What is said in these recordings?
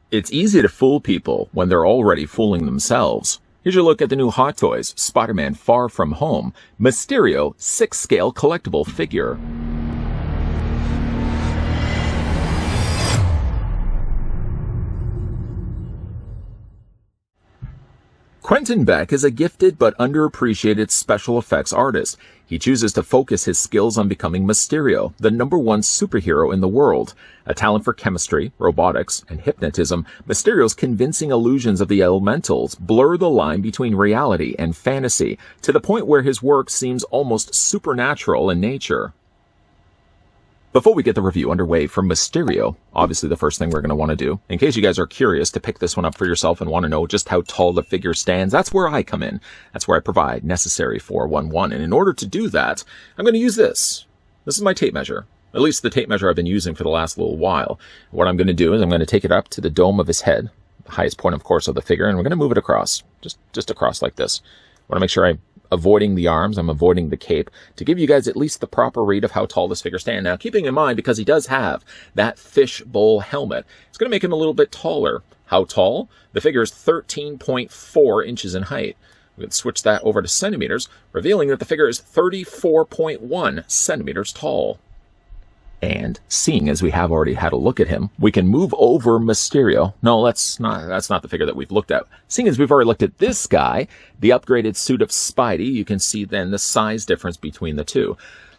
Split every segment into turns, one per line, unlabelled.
It's easy to fool people when they're already fooling themselves. Here's your look at the new Hot Toys Spider-Man Far From Home Mysterio 6-scale collectible figure. Quentin Beck is a gifted but underappreciated special effects artist. He chooses to focus his skills on becoming Mysterio, the #1 superhero in the world. A talent for chemistry, robotics, and hypnotism, Mysterio's convincing illusions of the elementals blur the line between reality and fantasy, to the point where his work seems almost supernatural in nature. Before we get the review underway for Mysterio, obviously the first thing we're going to want to do, in case you guys are curious to pick this one up for yourself and want to know just how tall the figure stands, that's where I come in. That's where I provide necessary 411. And in order to do that, I'm going to use this. This is my tape measure. At least the tape measure I've been using for the last little while. What I'm going to do is I'm going to take it up to the dome of his head, the highest point, of course, of the figure, and we're going to move it across, just across like this. I want to make sure I'm avoiding the arms, I'm avoiding the cape, to give you guys at least the proper read of how tall this figure stands. Now, keeping in mind, because he does have that fishbowl helmet, it's going to make him a little bit taller. How tall? The figure is 13.4 inches in height. We can switch that over to centimeters, revealing that the figure is 34.1 centimeters tall. And seeing as we have already had a look at him, we can move over Mysterio. No, that's not the figure that we've looked at. Seeing as we've already looked at this guy, the upgraded suit of Spidey, you can see then the size difference between the two.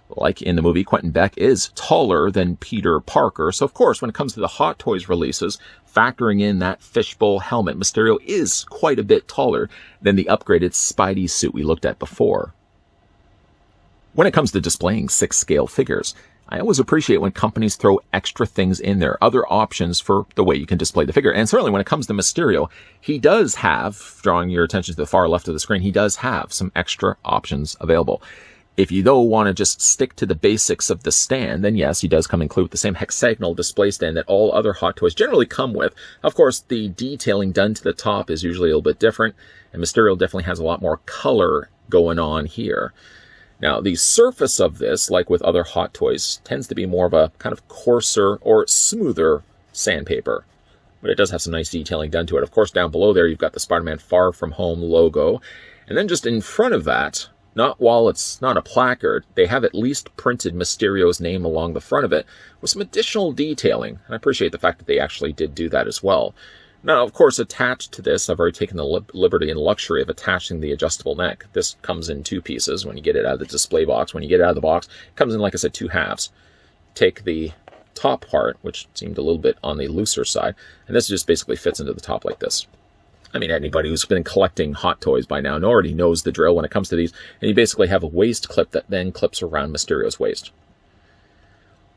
Like in the movie, Quentin Beck is taller than Peter Parker. So of course, when it comes to the Hot Toys releases, factoring in that fishbowl helmet, Mysterio is quite a bit taller than the upgraded Spidey suit we looked at before. When it comes to displaying 6-scale figures, I always appreciate when companies throw extra things in there, other options for the way you can display the figure. And certainly when it comes to Mysterio, he does have, drawing your attention to the far left of the screen, he does have some extra options available. If you, though, want to just stick to the basics of the stand, then yes, he does come included with the same hexagonal display stand that all other Hot Toys generally come with. Of course, the detailing done to the top is usually a little bit different, and Mysterio definitely has a lot more color going on here. Now, the surface of this, like with other Hot Toys, tends to be more of a kind of coarser or smoother sandpaper. But it does have some nice detailing done to it. Of course, down below there, you've got the Spider-Man Far From Home logo. And then just in front of that, while it's not a placard, they have at least printed Mysterio's name along the front of it with some additional detailing. And I appreciate the fact that they actually did do that as well. Now, of course, attached to this, I've already taken the liberty and luxury of attaching the adjustable neck. This comes in 2 pieces when you get it out of the display box. When you get it out of the box, it comes in, like I said, 2 halves. Take the top part, which seemed a little bit on the looser side, and this just basically fits into the top like this. I mean, anybody who's been collecting Hot Toys by now already knows the drill when it comes to these, and you basically have a waist clip that then clips around Mysterio's waist.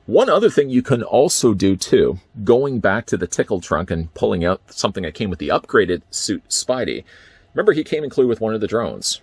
One other thing you can also do, too, going back to the tickle trunk and pulling out something that came with the upgraded suit Spidey. Remember, he came included with one of the drones.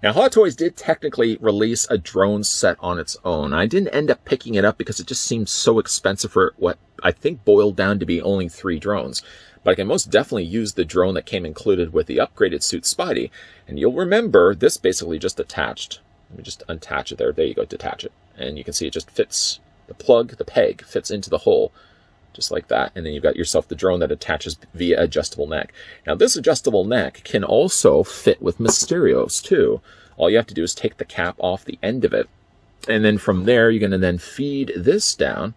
Now, Hot Toys did technically release a drone set on its own. I didn't end up picking it up because it just seemed so expensive for what I think boiled down to be only 3 drones. But I can most definitely use the drone that came included with the upgraded suit Spidey. And you'll remember, this basically just attached. Let me just unattach it there. There you go, detach it. And you can see it just fits. The peg fits into the hole, just like that. And then you've got yourself the drone that attaches via adjustable neck. Now, this adjustable neck can also fit with Mysterio's, too. All you have to do is take the cap off the end of it. And then from there, you're going to then feed this down,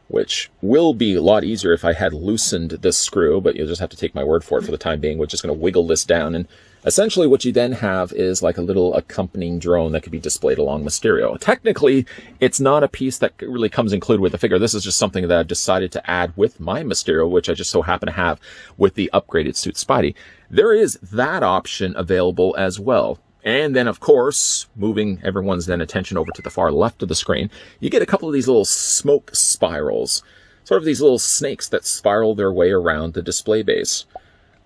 which will be a lot easier if I had loosened this screw, but you'll just have to take my word for it for the time being. We're just going to wiggle this down, and essentially what you then have is like a little accompanying drone that could be displayed along Mysterio. Technically, it's not a piece that really comes included with the figure. This is just something that I've decided to add with my Mysterio, which I just so happen to have with the upgraded suit Spidey. There is that option available as well. And then, of course, moving everyone's then attention over to the far left of the screen, you get a couple of these little smoke spirals, sort of these little snakes that spiral their way around the display base.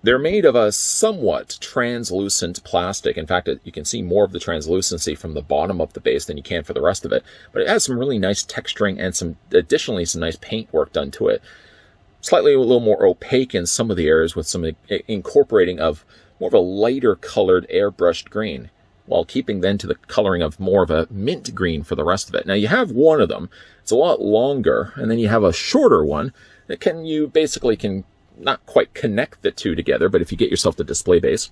They're made of a somewhat translucent plastic. In fact, you can see more of the translucency from the bottom of the base than you can for the rest of it. But it has some really nice texturing and additionally some nice paint work done to it. Slightly a little more opaque in some of the areas with some incorporating of more of a lighter colored airbrushed green. while keeping then to the coloring of more of a mint green for the rest of it. Now you have one of them, it's a lot longer, and then you have a shorter one that you basically can not quite connect the two together, but if you get yourself the display base,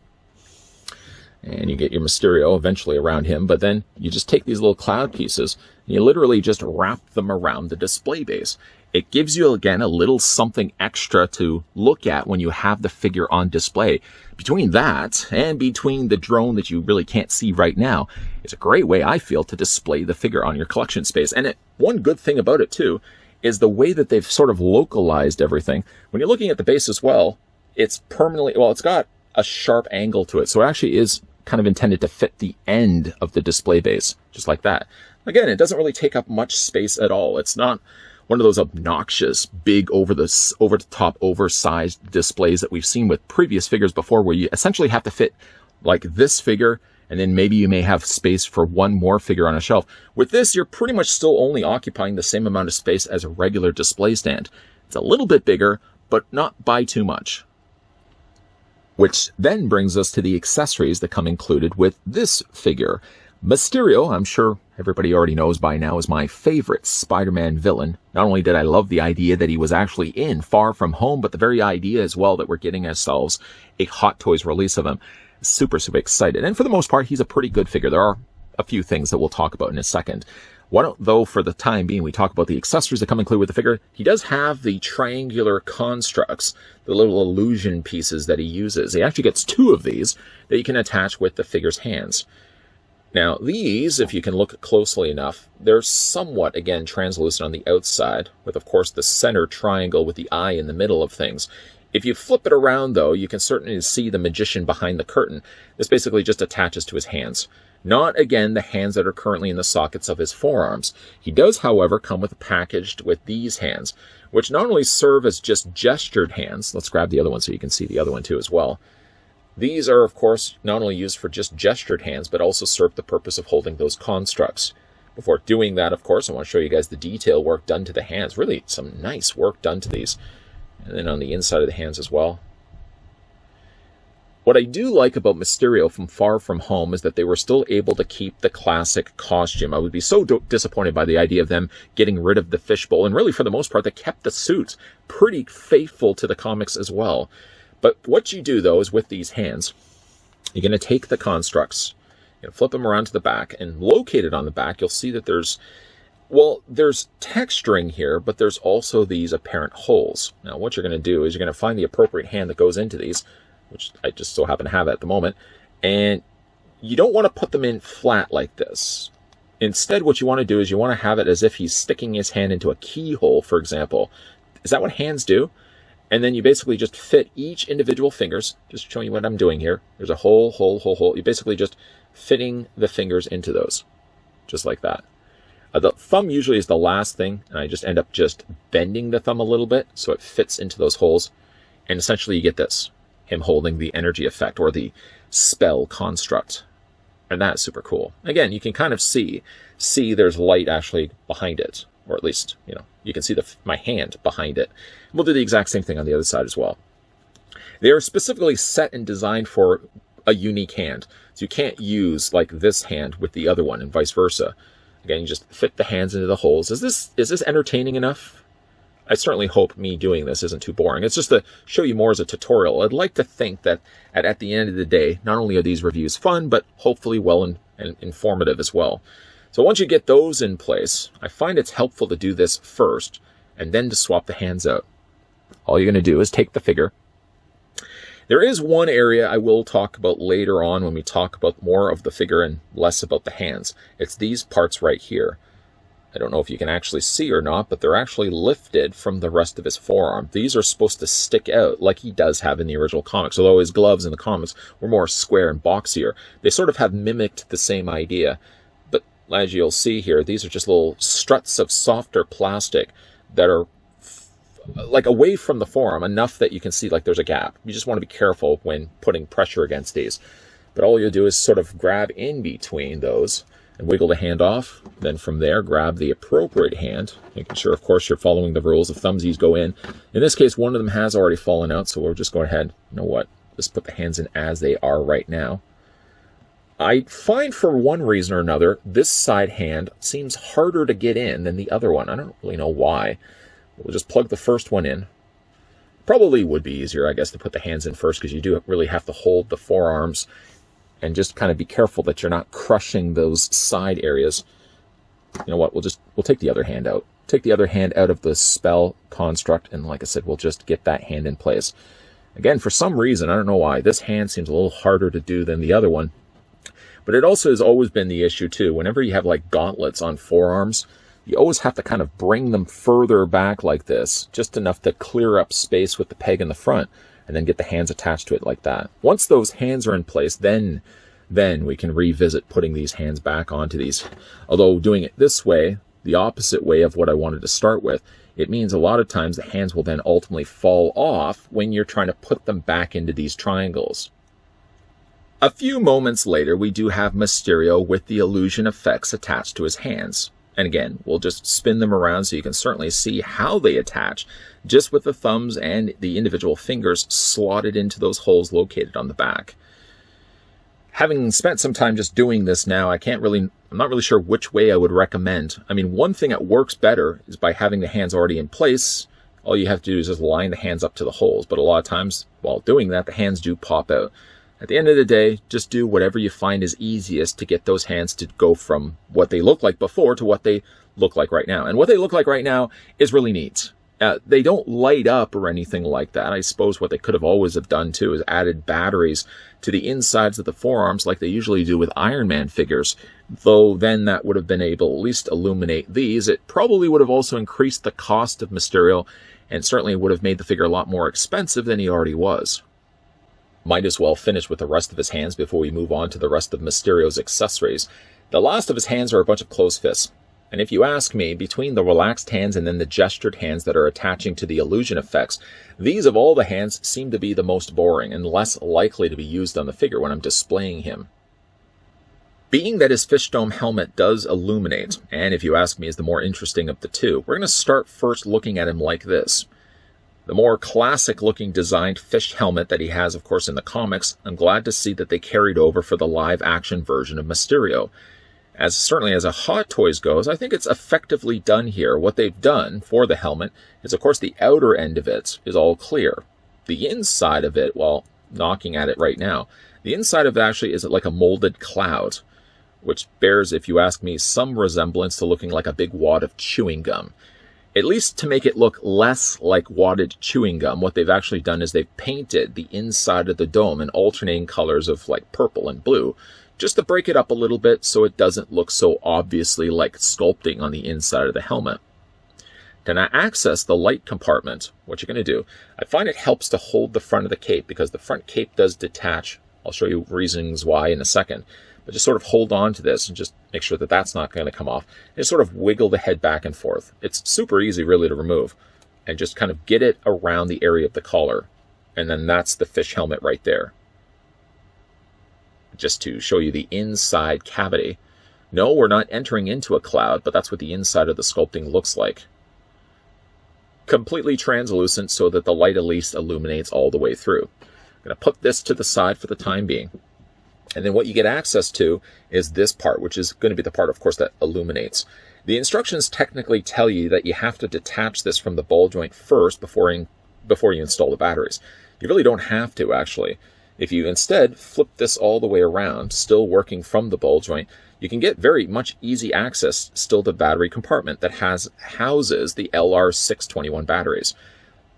and you get your Mysterio eventually around him, but then you just take these little cloud pieces, and you literally just wrap them around the display base. It gives you, again, a little something extra to look at when you have the figure on display. Between that and between the drone that you really can't see right now, it's a great way, I feel, to display the figure on your collection space. And one good thing about it, too, is the way that they've sort of localized everything. When you're looking at the base as well, it's permanently, well, it's got a sharp angle to it. So it actually is kind of intended to fit the end of the display base, just like that. Again, it doesn't really take up much space at all. It's not one of those obnoxious, big, over-the-top, oversized displays that we've seen with previous figures before, where you essentially have to fit like this figure, and then maybe you may have space for one more figure on a shelf. With this, you're pretty much still only occupying the same amount of space as a regular display stand. It's a little bit bigger, but not by too much. Which then brings us to the accessories that come included with this figure. Mysterio, I'm sure everybody already knows by now, is my favorite Spider-Man villain. Not only did I love the idea that he was actually in Far From Home, but the very idea as well that we're getting ourselves a Hot Toys release of him. Super, super excited. And for the most part, he's a pretty good figure. There are a few things that we'll talk about in a second. Why don't, though, for the time being, we talk about the accessories that come included with the figure. He does have the triangular constructs, the little illusion pieces that he uses. He actually gets 2 of these that you can attach with the figure's hands. Now, these, if you can look closely enough, they're somewhat, again, translucent on the outside, with, of course, the center triangle with the eye in the middle of things. If you flip it around, though, you can certainly see the magician behind the curtain. This basically just attaches to his hands. Not, again, the hands that are currently in the sockets of his forearms. He does, however, come packaged with these hands, which not only serve as just gestured hands. Let's grab the other one so you can see the other one, too, as well. These are, of course, not only used for just gestured hands, but also serve the purpose of holding those constructs. Before doing that, of course, I want to show you guys the detail work done to the hands. Really, some nice work done to these. And then on the inside of the hands as well. What I do like about Mysterio from Far From Home is that they were still able to keep the classic costume. I would be so disappointed by the idea of them getting rid of the fishbowl. And really, for the most part, they kept the suits pretty faithful to the comics as well. But what you do, though, is with these hands, you're going to take the constructs, you're going to flip them around to the back, and located on the back, you'll see that there's texturing here, but there's also these apparent holes. Now, what you're going to do is you're going to find the appropriate hand that goes into these, which I just so happen to have at the moment, and you don't want to put them in flat like this. Instead, what you want to do is you want to have it as if he's sticking his hand into a keyhole, for example. Is that what hands do? And then you basically just fit each individual fingers, just showing you what I'm doing here. There's a hole. You're basically just fitting the fingers into those, just like that. The thumb usually is the last thing, and I just end up just bending the thumb a little bit so it fits into those holes. And essentially you get this, him holding the energy effect or the spell construct. And that's super cool. Again, you can kind of see there's light actually behind it, or at least, you can see my hand behind it. We'll do the exact same thing on the other side as well. They are specifically set and designed for a unique hand. So you can't use like this hand with the other one and vice versa. Again, you just fit the hands into the holes. Is this entertaining enough? I certainly hope me doing this isn't too boring. It's just to show you more as a tutorial. I'd like to think that at the end of the day, not only are these reviews fun, but hopefully well and informative as well. So once you get those in place, I find it's helpful to do this first and then to swap the hands out. All you're going to do is take the figure. There is one area I will talk about later on when we talk about more of the figure and less about the hands. It's these parts right here. I don't know if you can actually see or not, but they're actually lifted from the rest of his forearm. These are supposed to stick out like he does have in the original comics, although his gloves in the comics were more square and boxier. They sort of have mimicked the same idea. But as you'll see here, these are just little struts of softer plastic that are like away from the forearm enough that you can see like there's a gap. You just want to be careful when putting pressure against these. But all you'll do is sort of grab in between those and wiggle the hand off. Then from there, grab the appropriate hand, making sure, of course, you're following the rules. The thumbsies go in. In this case, one of them has already fallen out, so we're just going ahead. You know what? Just put the hands in as they are right now. I find for one reason or another, this side hand seems harder to get in than the other one. I don't really know why. We'll just plug the first one in. Probably would be easier, I guess, to put the hands in first, because you do really have to hold the forearms and just kind of be careful that you're not crushing those side areas. You know what, we'll take the other hand out. Take the other hand out of the spell construct, and like I said, we'll just get that hand in place. Again, for some reason, I don't know why, this hand seems a little harder to do than the other one. But it also has always been the issue, too. Whenever you have, like, gauntlets on forearms, you always have to kind of bring them further back like this, just enough to clear up space with the peg in the front, and then get the hands attached to it like that. Once those hands are in place, then we can revisit putting these hands back onto these. Although doing it this way, the opposite way of what I wanted to start with, it means a lot of times the hands will then ultimately fall off when you're trying to put them back into these triangles. A few moments later, we do have Mysterio with the illusion effects attached to his hands. And again, we'll just spin them around so you can certainly see how they attach, just with the thumbs and the individual fingers slotted into those holes located on the back. Having spent some time just doing this now, I'm not really sure which way I would recommend. I mean, one thing that works better is by having the hands already in place. All you have to do is just line the hands up to the holes. But a lot of times, while doing that, the hands do pop out. At the end of the day, just do whatever you find is easiest to get those hands to go from what they looked like before to what they look like right now. And what they look like right now is really neat. They don't light up or anything like that. I suppose what they could have always have done too is added batteries to the insides of the forearms like they usually do with Iron Man figures. Though then that would have been able to at least illuminate these. It probably would have also increased the cost of Mysterio and certainly would have made the figure a lot more expensive than he already was. Might as well finish with the rest of his hands before we move on to the rest of Mysterio's accessories. The last of his hands are a bunch of closed fists. And if you ask me, between the relaxed hands and then the gestured hands that are attaching to the illusion effects, these of all the hands seem to be the most boring and less likely to be used on the figure when I'm displaying him. Being that his fish dome helmet does illuminate, and if you ask me is the more interesting of the two, we're going to start first looking at him like this. The more classic-looking designed fish helmet that he has, of course, in the comics, I'm glad to see that they carried over for the live-action version of Mysterio. Certainly as a Hot Toys goes, I think it's effectively done here. What they've done for the helmet is, of course, the outer end of it is all clear. The inside of it, well, knocking at it right now, the inside of it actually is like a molded cloud, which bears, if you ask me, some resemblance to looking like a big wad of chewing gum. At least to make it look less like wadded chewing gum, what they've actually done is they've painted the inside of the dome in alternating colors of like purple and blue, just to break it up a little bit so it doesn't look so obviously like sculpting on the inside of the helmet. To now access the light compartment, what you're going to do, I find it helps to hold the front of the cape because the front cape does detach. I'll show you reasons why in a second. But just sort of hold on to this and just make sure that that's not going to come off. And just sort of wiggle the head back and forth. It's super easy really to remove. And just kind of get it around the area of the collar. And then that's the fish helmet right there. Just to show you the inside cavity. No, we're not entering into a cloud, but that's what the inside of the sculpting looks like. Completely translucent so that the light at least illuminates all the way through. I'm going to put this to the side for the time being. And then what you get access to is this part, which is going to be the part, of course, that illuminates. The instructions technically tell you that you have to detach this from the ball joint first before you install the batteries. You really don't have to, actually. If you instead flip this all the way around, still working from the ball joint, you can get very much easy access still to the battery compartment that houses the LR621 batteries.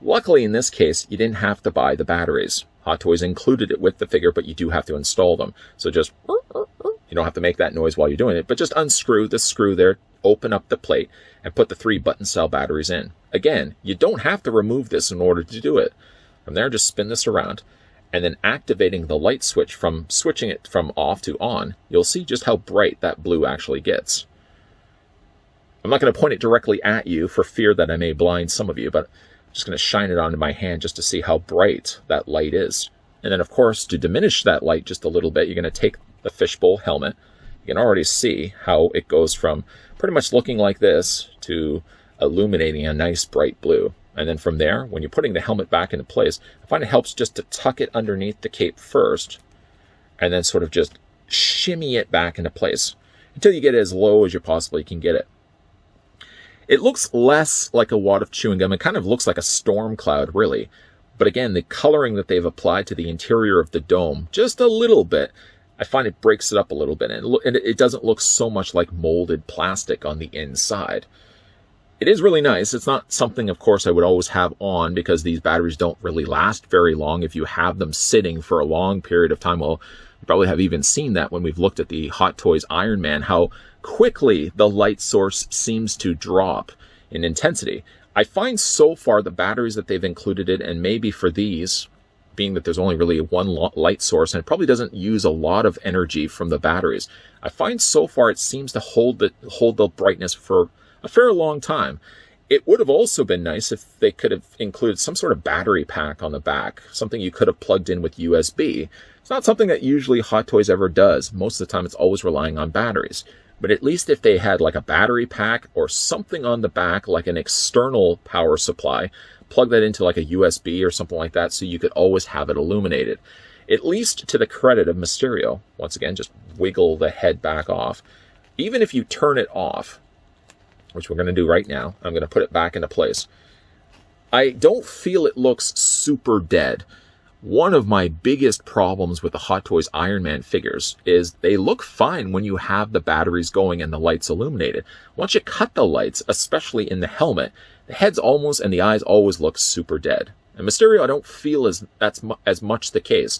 Luckily, in this case, you didn't have to buy the batteries. Hot Toys included it with the figure, but you do have to install them. So just, you don't have to make that noise while you're doing it, but just unscrew this screw there, open up the plate, and put the 3 button-style batteries in. Again, you don't have to remove this in order to do it. From there, just spin this around, and then activating the light switch from switching it from off to on, you'll see just how bright that blue actually gets. I'm not going to point it directly at you for fear that I may blind some of you, but I'm just going to shine it onto my hand just to see how bright that light is. And then, of course, to diminish that light just a little bit, you're going to take the Fishbowl helmet. You can already see how it goes from pretty much looking like this to illuminating a nice bright blue. And then from there, when you're putting the helmet back into place, I find it helps just to tuck it underneath the cape first, and then sort of just shimmy it back into place until you get it as low as you possibly can get it. It looks less like a wad of chewing gum. It kind of looks like a storm cloud, really. But again, the coloring that they've applied to the interior of the dome, just a little bit, I find it breaks it up a little bit. And it doesn't look so much like molded plastic on the inside. It is really nice. It's not something, of course, I would always have on because these batteries don't really last very long if you have them sitting for a long period of time. Well, you probably have even seen that when we've looked at the Hot Toys Iron Man, how quickly the light source seems to drop in intensity. I find so far the batteries that they've included it, and maybe for these, being that there's only really one light source and it probably doesn't use a lot of energy from the batteries, I find so far it seems to hold the brightness for a fair long time. It would have also been nice if they could have included some sort of battery pack on the back, something you could have plugged in with USB. It's not something that usually Hot Toys ever does. Most of the time it's always relying on batteries. But at least if they had like a battery pack or something on the back, like an external power supply, plug that into like a USB or something like that so you could always have it illuminated. At least to the credit of Mysterio, once again, just wiggle the head back off. Even if you turn it off, which we're going to do right now, I'm going to put it back into place. I don't feel it looks super dead. One of my biggest problems with the Hot Toys Iron Man figures is they look fine when you have the batteries going and the lights illuminated. Once you cut the lights, especially in the helmet, the heads almost and the eyes always look super dead. And Mysterio, I don't feel that's as much the case.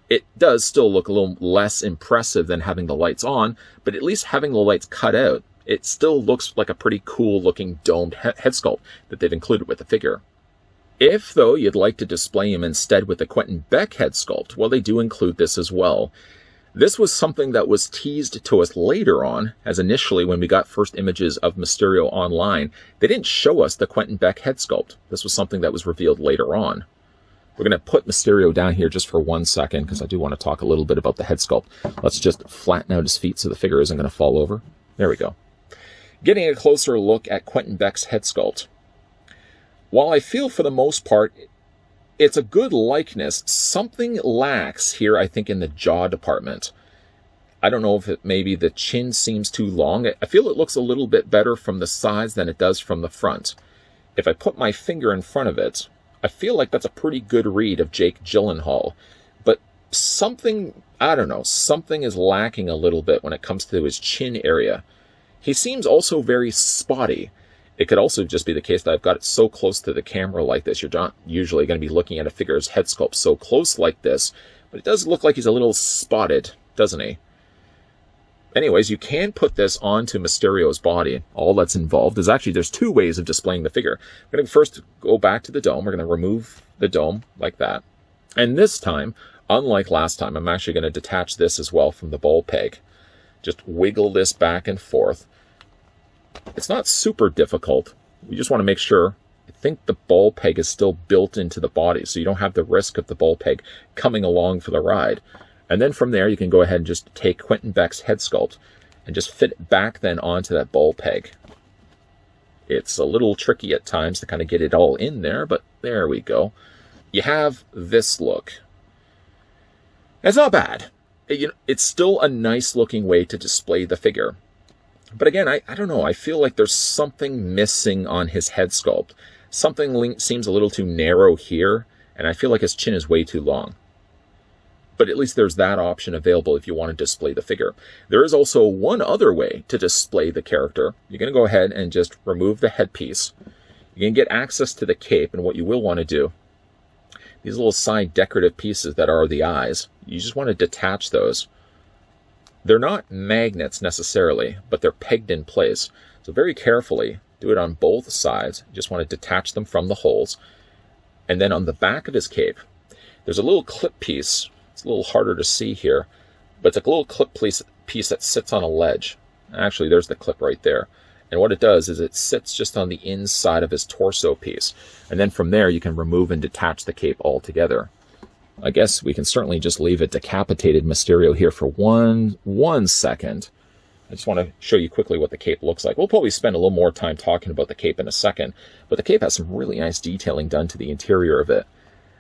It does still look a little less impressive than having the lights on, but at least having the lights cut out, it still looks like a pretty cool looking domed head sculpt that they've included with the figure. If, though, you'd like to display him instead with the Quentin Beck head sculpt, well, they do include this as well. This was something that was teased to us later on, as initially when we got first images of Mysterio online, they didn't show us the Quentin Beck head sculpt. This was something that was revealed later on. We're going to put Mysterio down here just for 1 second, because I do want to talk a little bit about the head sculpt. Let's just flatten out his feet so the figure isn't going to fall over. There we go. Getting a closer look at Quentin Beck's head sculpt. While I feel for the most part it's a good likeness, something lacks here, I think, in the jaw department. I don't know if maybe the chin seems too long. I feel it looks a little bit better from the sides than it does from the front. If I put my finger in front of it, I feel like that's a pretty good read of Jake Gyllenhaal. But something, I don't know, something is lacking a little bit when it comes to his chin area. He seems also very spotty. It could also just be the case that I've got it so close to the camera like this. You're not usually going to be looking at a figure's head sculpt so close like this, but it does look like he's a little spotted, doesn't he? Anyways, you can put this onto Mysterio's body. All that's involved is actually, there's two ways of displaying the figure. We're going to first go back to the dome. We're going to remove the dome like that. And this time, unlike last time, I'm actually going to detach this as well from the ball peg. Just wiggle this back and forth. It's not super difficult. We just want to make sure. I think the ball peg is still built into the body, so you don't have the risk of the ball peg coming along for the ride. And then from there, you can go ahead and just take Quentin Beck's head sculpt and just fit it back then onto that ball peg. It's a little tricky at times to kind of get it all in there, but there we go. You have this look. It's not bad. It's still a nice looking way to display the figure. But again, I don't know. I feel like there's something missing on his head sculpt. Something seems a little too narrow here, and I feel like his chin is way too long. But at least there's that option available if you want to display the figure. There is also one other way to display the character. You're going to go ahead and just remove the headpiece. You can get access to the cape, and what you will want to do, these little side decorative pieces that are the eyes, you just want to detach those. They're not magnets necessarily, but they're pegged in place. So very carefully, do it on both sides. You just want to detach them from the holes. And then on the back of his cape, there's a little clip piece. It's a little harder to see here, but it's a little clip piece that sits on a ledge. Actually, there's the clip right there. And what it does is it sits just on the inside of his torso piece. And then from there, you can remove and detach the cape altogether. I guess we can certainly just leave it decapitated Mysterio here for one second. I just want to show you quickly what the cape looks like. We'll probably spend a little more time talking about the cape in a second, but the cape has some really nice detailing done to the interior of it.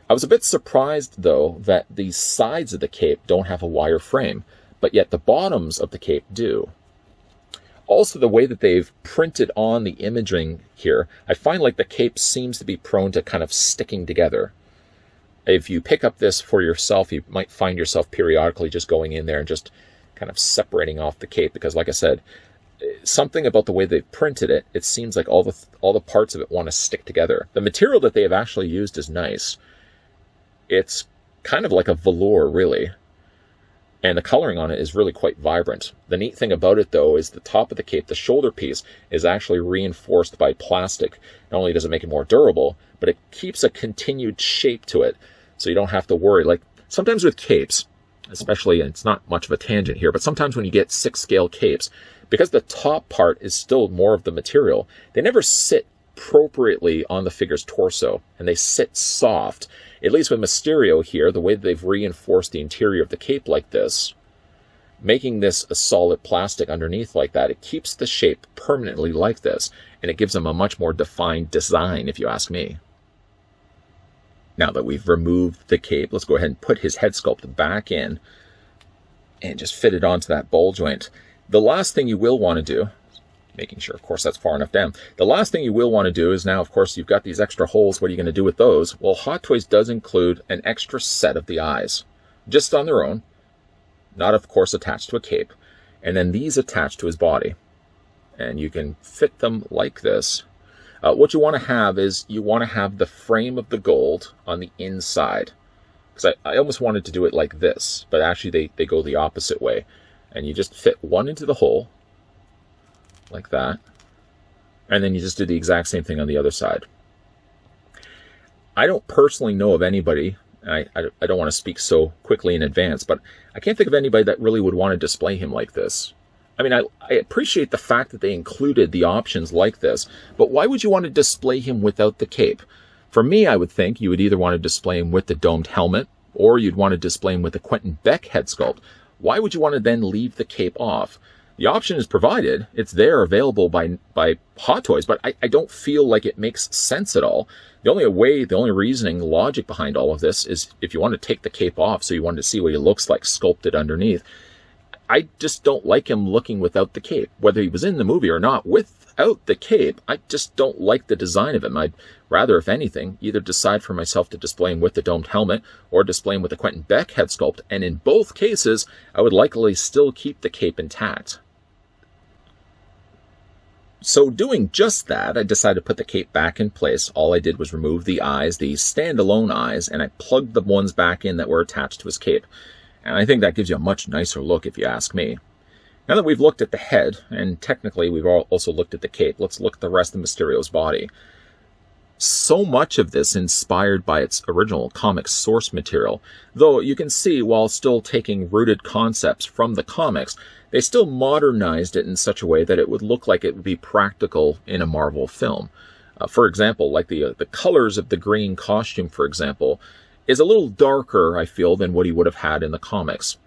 I was a bit surprised, though, that the sides of the cape don't have a wire frame, but yet the bottoms of the cape do. Also, the way that they've printed on the imaging here, I find like the cape seems to be prone to kind of sticking together. If you pick up this for yourself, you might find yourself periodically just going in there and just kind of separating off the cape, because like I said, something about the way they've printed it, it seems like all the parts of it want to stick together. The material that they have actually used is nice. It's kind of like a velour, really. And the coloring on it is really quite vibrant. The neat thing about it, though, is the top of the cape, the shoulder piece, is actually reinforced by plastic. Not only does it make it more durable, but it keeps a continued shape to it, so you don't have to worry. Like, sometimes with capes, especially, and it's not much of a tangent here, but sometimes when you get 6-scale capes, because the top part is still more of the material, they never sit appropriately on the figure's torso, and they sit soft. At least with Mysterio here, the way that they've reinforced the interior of the cape like this, making this a solid plastic underneath like that, it keeps the shape permanently like this, and it gives them a much more defined design, if you ask me. Now that we've removed the cape, let's go ahead and put his head sculpt back in and just fit it onto that ball joint. The last thing you will want to do, making sure, of course, that's far enough down. The last thing you will want to do is now, of course, you've got these extra holes. What are you going to do with those? Well, Hot Toys does include an extra set of the eyes, just on their own, not, of course, attached to a cape, and then these attached to his body. And you can fit them like this. What you want to have is you want to have the frame of the gold on the inside. Because I almost wanted to do it like this, but actually they go the opposite way. And you just fit one into the hole, like that, and then you just do the exact same thing on the other side. I don't personally know of anybody, I don't want to speak so quickly in advance, but I can't think of anybody that really would want to display him like this. I mean, I appreciate the fact that they included the options like this, but why would you want to display him without the cape? For me, I would think you would either want to display him with the domed helmet, or you'd want to display him with the Quentin Beck head sculpt. Why would you want to then leave the cape off? The option is provided. It's there, available by Hot Toys, but I don't feel like it makes sense at all. The only reasoning, logic behind all of this is if you want to take the cape off so you wanted to see what he looks like sculpted underneath. I just don't like him looking without the cape. Whether he was in the movie or not, without the cape, I just don't like the design of him. I'd rather, if anything, either decide for myself to display him with the domed helmet or display him with the Quentin Beck head sculpt, and in both cases, I would likely still keep the cape intact. So doing just that, I decided to put the cape back in place. All I did was remove the eyes, the standalone eyes, and I plugged the ones back in that were attached to his cape. And I think that gives you a much nicer look, if you ask me. Now that we've looked at the head, and technically we've also looked at the cape, let's look at the rest of Mysterio's body. So much of this inspired by its original comic source material, though you can see while still taking rooted concepts from the comics, they still modernized it in such a way that it would look like it would be practical in a Marvel film. For example, like the colors of the green costume, for example, is a little darker, I feel, than what he would have had in the comics.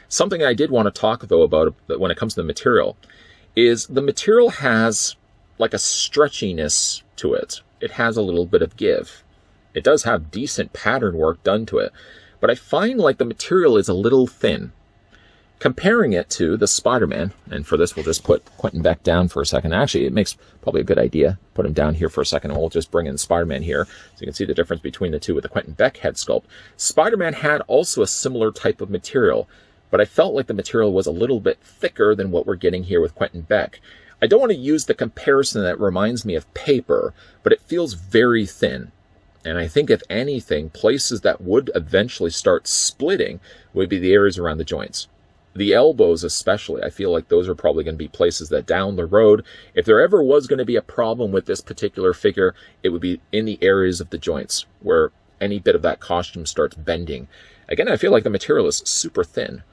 Something I did want to talk, though, about when it comes to the material is the material has like a stretchiness to it. It has a little bit of give. It does have decent pattern work done to it, but I find like the material is a little thin. Comparing it to the Spider-Man, and for this we'll just put Quentin Beck down for a second. Actually, it makes probably a good idea. Put him down here for a second, and we'll just bring in Spider-Man here, so you can see the difference between the two with the Quentin Beck head sculpt. Spider-Man had also a similar type of material, but I felt like the material was a little bit thicker than what we're getting here with Quentin Beck. I don't want to use the comparison that reminds me of paper, but it feels very thin. And I think, if anything, places that would eventually start splitting would be the areas around the joints. The elbows especially, I feel like those are probably going to be places that down the road, if there ever was going to be a problem with this particular figure, it would be in the areas of the joints where any bit of that costume starts bending. Again, I feel like the material is super thin.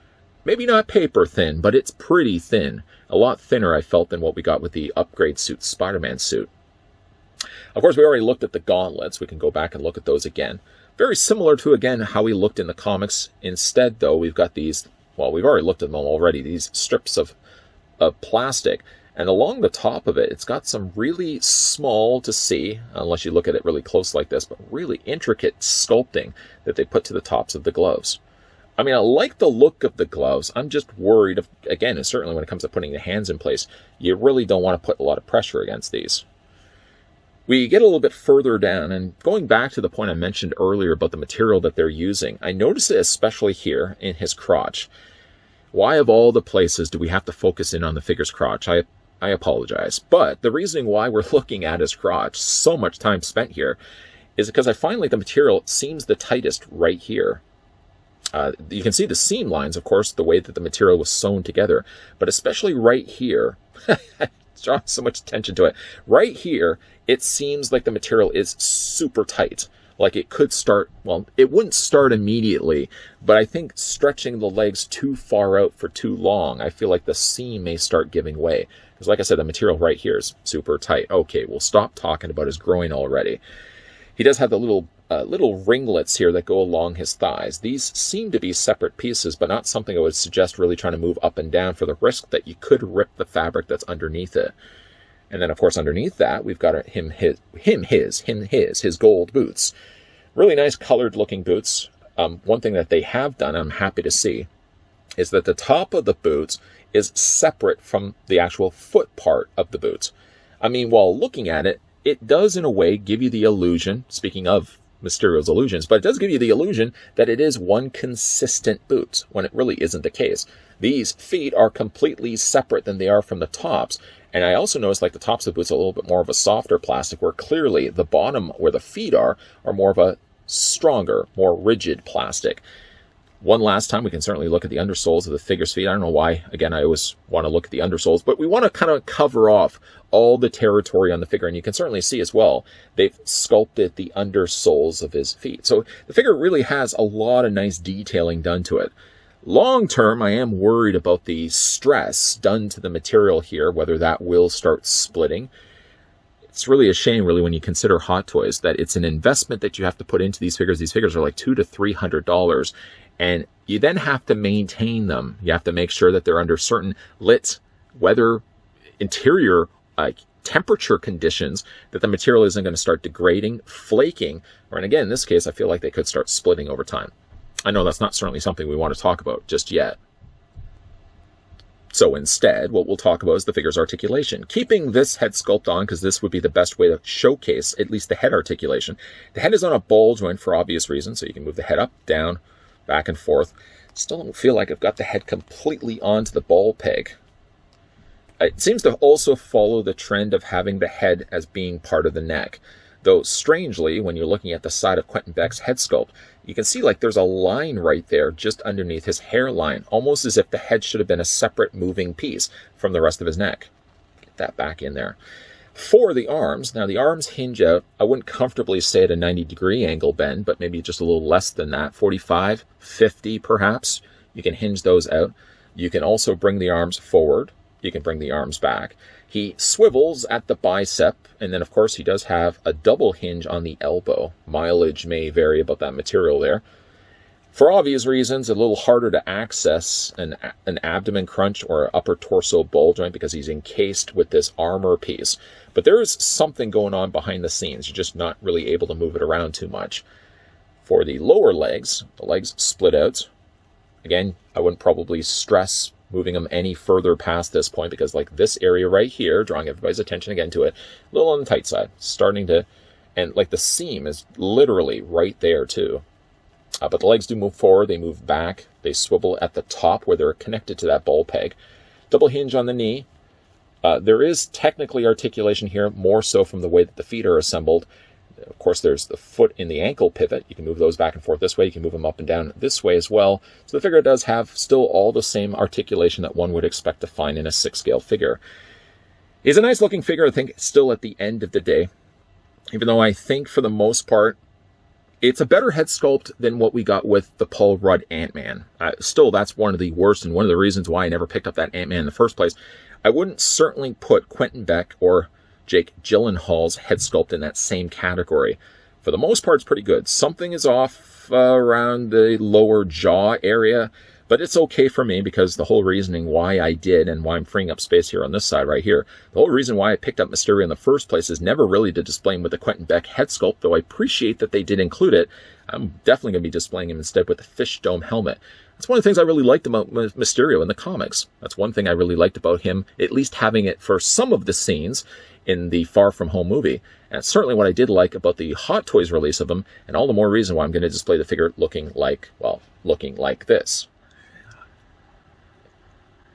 Maybe not paper thin, but it's pretty thin. A lot thinner, I felt, than what we got with the upgrade suit, Spider-Man suit. Of course, we already looked at the gauntlets. We can go back and look at those again. Very similar to, again, how we looked in the comics. Instead, though, we've got these, well, we've already looked at them already, these strips of plastic. And along the top of it, it's got some really small to see, unless you look at it really close like this, but really intricate sculpting that they put to the tops of the gloves. I mean, I like the look of the gloves. I'm just worried, again, certainly when it comes to putting the hands in place, you really don't want to put a lot of pressure against these. We get a little bit further down, and going back to the point I mentioned earlier about the material that they're using, I notice it especially here in his crotch. Why of all the places do we have to focus in on the figure's crotch? I apologize. But the reasoning why we're looking at his crotch, so much time spent here, is because I find like the material seems the tightest right here. You can see the seam lines, of course, the way that the material was sewn together, but especially right here, drawing so much attention to it. Right here, it seems like the material is super tight. Like it could start, well, it wouldn't start immediately, but I think stretching the legs too far out for too long, I feel like the seam may start giving way. Because like I said, the material right here is super tight. Okay, we'll stop talking about his groin already. He does have the little ringlets here that go along his thighs. These seem to be separate pieces, but not something I would suggest really trying to move up and down for the risk that you could rip the fabric that's underneath it. And then, of course, underneath that, we've got his gold boots. Really nice colored-looking boots. One thing that they have done, I'm happy to see, is that the top of the boots is separate from the actual foot part of the boots. I mean, while looking at it, it does, in a way, give you the illusion, speaking of Mysterio's illusions, but it does give you the illusion that it is one consistent boot, when it really isn't the case. These feet are completely separate than they are from the tops, and I also noticed like the tops of the boots are a little bit more of a softer plastic, where clearly the bottom, where the feet are more of a stronger, more rigid plastic. One last time, we can certainly look at the undersoles of the figure's feet. I don't know why, again, I always want to look at the undersoles, but we want to kind of cover off all the territory on the figure, and you can certainly see as well, they've sculpted the undersoles of his feet. So the figure really has a lot of nice detailing done to it. Long term, I am worried about the stress done to the material here, whether that will start splitting. It's really a shame, really, when you consider Hot Toys, that it's an investment that you have to put into these figures. These figures are like $200 to $300, and you then have to maintain them. You have to make sure that they're under certain lit, weather, interior, temperature conditions, that the material isn't going to start degrading, flaking, or, and again, in this case, I feel like they could start splitting over time. I know that's not certainly something we want to talk about just yet. So instead, what we'll talk about is the figure's articulation. Keeping this head sculpt on, because this would be the best way to showcase at least the head articulation. The head is on a ball joint for obvious reasons, so you can move the head up, down, back and forth. Still don't feel like I've got the head completely onto the ball peg. It seems to also follow the trend of having the head as being part of the neck. Though, strangely, when you're looking at the side of Quentin Beck's head sculpt, you can see like there's a line right there just underneath his hairline, almost as if the head should have been a separate moving piece from the rest of his neck. Get that back in there. For the arms, now the arms hinge out, I wouldn't comfortably say at a 90-degree angle bend, but maybe just a little less than that, 45, 50 perhaps. You can hinge those out. You can also bring the arms forward. You can bring the arms back. He swivels at the bicep, and then of course he does have a double hinge on the elbow. Mileage may vary about that material there. For obvious reasons, a little harder to access an abdomen crunch or upper torso ball joint because he's encased with this armor piece. But there is something going on behind the scenes. You're just not really able to move it around too much. For the lower legs, the legs split out. Again, I wouldn't probably stress moving them any further past this point, because like this area right here, drawing everybody's attention again to it, a little on the tight side, starting to, and like the seam is literally right there too. But the legs do move forward, they move back, they swivel at the top where they're connected to that ball peg. Double hinge on the knee. There is technically articulation here, more so from the way that the feet are assembled. Of course, there's the foot in the ankle pivot. You can move those back and forth this way. You can move them up and down this way as well. So the figure does have still all the same articulation that one would expect to find in a 6-scale figure. He's a nice looking figure, I think, still at the end of the day. Even though I think for the most part, it's a better head sculpt than what we got with the Paul Rudd Ant-Man. Still, that's one of the worst and one of the reasons why I never picked up that Ant-Man in the first place. I wouldn't certainly put Quentin Beck or Jake Gyllenhaal's head sculpt in that same category. For the most part, it's pretty good. Something is off around the lower jaw area. But it's okay for me because the whole reasoning why I did and why I'm freeing up space here on this side right here, the whole reason why I picked up Mysterio in the first place is never really to display him with the Quentin Beck head sculpt, though I appreciate that they did include it. I'm definitely going to be displaying him instead with the fish dome helmet. That's one of the things I really liked about Mysterio in the comics. That's one thing I really liked about him, at least having it for some of the scenes in the Far From Home movie. And it's certainly what I did like about the Hot Toys release of him, and all the more reason why I'm going to display the figure looking like this.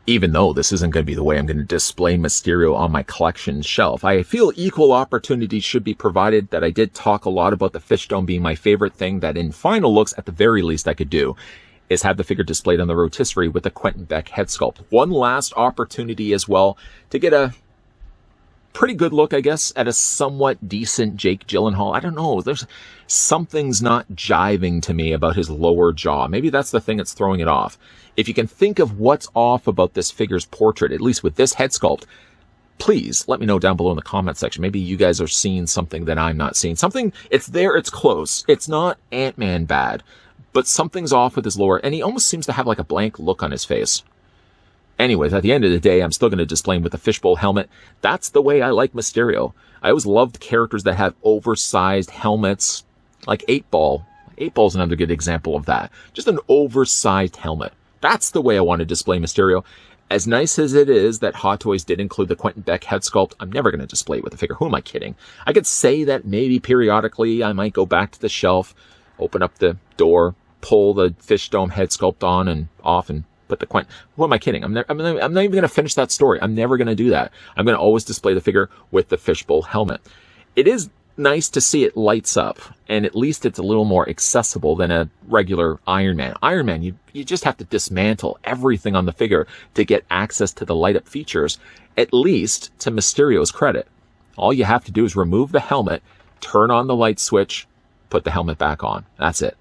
Even though this isn't going to be the way I'm going to display Mysterio on my collection shelf, I feel equal opportunity should be provided. That I did talk a lot about the fish dome being my favorite thing that in final looks, at the very least, I could do is have the figure displayed on the rotisserie with the Quentin Beck head sculpt. One last opportunity as well to get a pretty good look, I guess, at a somewhat decent Jake Gyllenhaal. I don't know. There's something's not jiving to me about his lower jaw. Maybe that's the thing that's throwing it off. If you can think of what's off about this figure's portrait, at least with this head sculpt, please let me know down below in the comment section. Maybe you guys are seeing something that I'm not seeing. Something, it's there, it's close. It's not Ant-Man bad, but something's off with his lower, and he almost seems to have like a blank look on his face. Anyways, at the end of the day, I'm still going to display him with the fishbowl helmet. That's the way I like Mysterio. I always loved characters that have oversized helmets, like 8-Ball. 8-Ball's another good example of that. Just an oversized helmet. That's the way I want to display Mysterio. As nice as it is that Hot Toys did include the Quentin Beck head sculpt, I'm never going to display it with the figure. Who am I kidding? I could say that maybe periodically I might go back to the shelf, open up the door, pull the fish dome head sculpt on and off, and put the Quentin. Who am I kidding? I'm not even going to finish that story. I'm never going to do that. I'm going to always display the figure with the fishbowl helmet. It is nice to see it lights up, and at least it's a little more accessible than a regular Iron Man. Iron Man, you just have to dismantle everything on the figure to get access to the light up features, at least to Mysterio's credit. All you have to do is remove the helmet, turn on the light switch, put the helmet back on. That's it.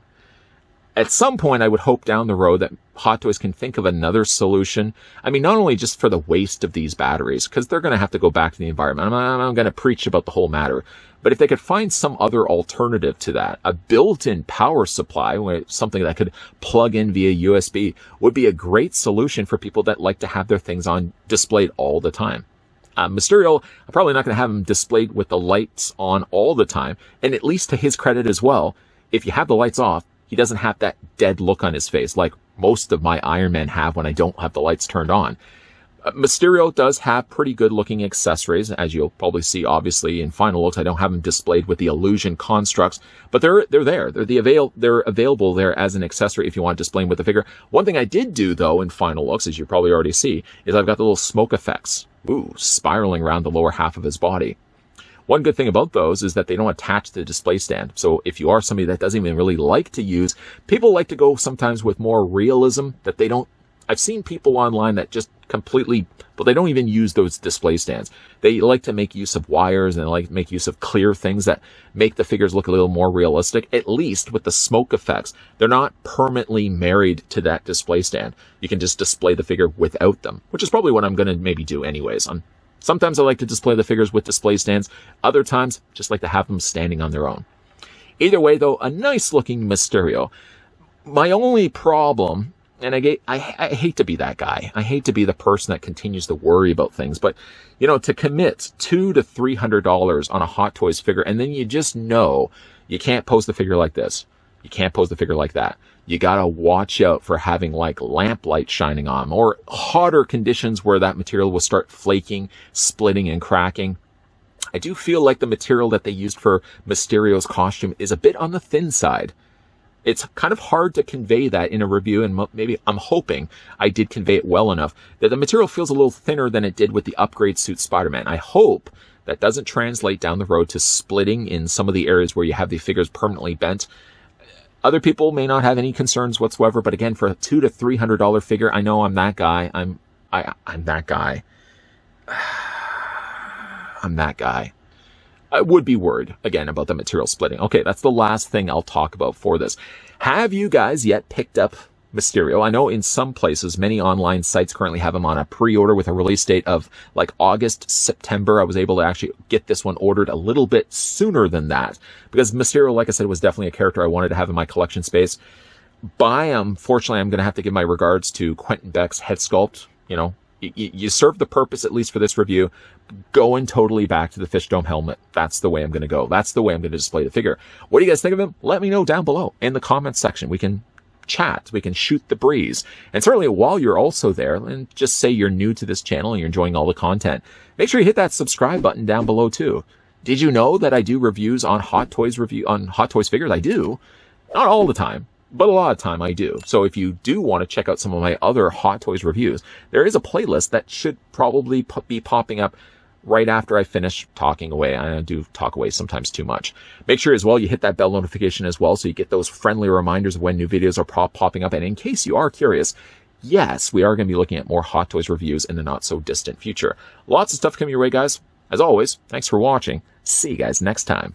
At some point, I would hope down the road that Hot Toys can think of another solution. I mean, not only just for the waste of these batteries, because they're going to have to go back to the environment. I'm going to preach about the whole matter. But if they could find some other alternative to that, a built-in power supply, something that could plug in via USB, would be a great solution for people that like to have their things on displayed all the time. Mysterio, I'm probably not going to have him displayed with the lights on all the time. And at least to his credit as well, if you have the lights off, he doesn't have that dead look on his face like most of my Iron Men have when I don't have the lights turned on. Mysterio does have pretty good looking accessories, as you'll probably see obviously in final looks. I don't have them displayed with the illusion constructs, but they're there. They're available there as an accessory if you want to display them with the figure. One thing I did do though in final looks, as you probably already see, is I've got the little smoke effects, spiraling around the lower half of his body. One good thing about those is that they don't attach to the display stand. So if you are somebody that doesn't even really like to use, people like to go sometimes with more realism that they don't. I've seen people online that just completely, but they don't even use those display stands. They like to make use of wires and they like to make use of clear things that make the figures look a little more realistic. At least with the smoke effects, they're not permanently married to that display stand. You can just display the figure without them, which is probably what I'm going to maybe do anyways. Sometimes I like to display the figures with display stands. Other times, just like to have them standing on their own. Either way, though, a nice looking Mysterio. My only problem, and I hate to be that guy. I hate to be the person that continues to worry about things. But, you know, to commit $200 to $300 on a Hot Toys figure, and then you just know you can't pose the figure like this. You can't pose the figure like that. You gotta watch out for having like lamplight shining on or hotter conditions where that material will start flaking, splitting, and cracking. I do feel like the material that they used for Mysterio's costume is a bit on the thin side. It's kind of hard to convey that in a review, and maybe I'm hoping I did convey it well enough that the material feels a little thinner than it did with the upgrade suit Spider-Man. I hope that doesn't translate down the road to splitting in some of the areas where you have the figures permanently bent. Other people may not have any concerns whatsoever, but again, for a $200 to $300 figure, I know I'm that guy. I'm that guy. I'm that guy. I would be worried, again, about the material splitting. Okay, that's the last thing I'll talk about for this. Have you guys yet picked up Mysterio? I know in some places, many online sites currently have him on a pre-order with a release date of like August, September. I was able to actually get this one ordered a little bit sooner than that because Mysterio, like I said, was definitely a character I wanted to have in my collection space. Unfortunately, I'm going to have to give my regards to Quentin Beck's head sculpt. You know, you served the purpose, at least for this review. Going totally back to the fish dome helmet. That's the way I'm going to go. That's the way I'm going to display the figure. What do you guys think of him? Let me know down below in the comments section. We can chat. We can shoot the breeze. And certainly while you're also there, and just say you're new to this channel and you're enjoying all the content, make sure you hit that subscribe button down below too. Did you know that I do reviews on Hot Toys figures? I do. Not all the time, but a lot of time I do. So if you do want to check out some of my other Hot Toys reviews, there is a playlist that should probably be popping up right after I finish talking away. I do talk away sometimes too much. Make sure as well you hit that bell notification as well so you get those friendly reminders of when new videos are popping up. And in case you are curious, yes, we are going to be looking at more Hot Toys reviews in the not so distant future. Lots of stuff coming your way, guys. As always, thanks for watching. See you guys next time.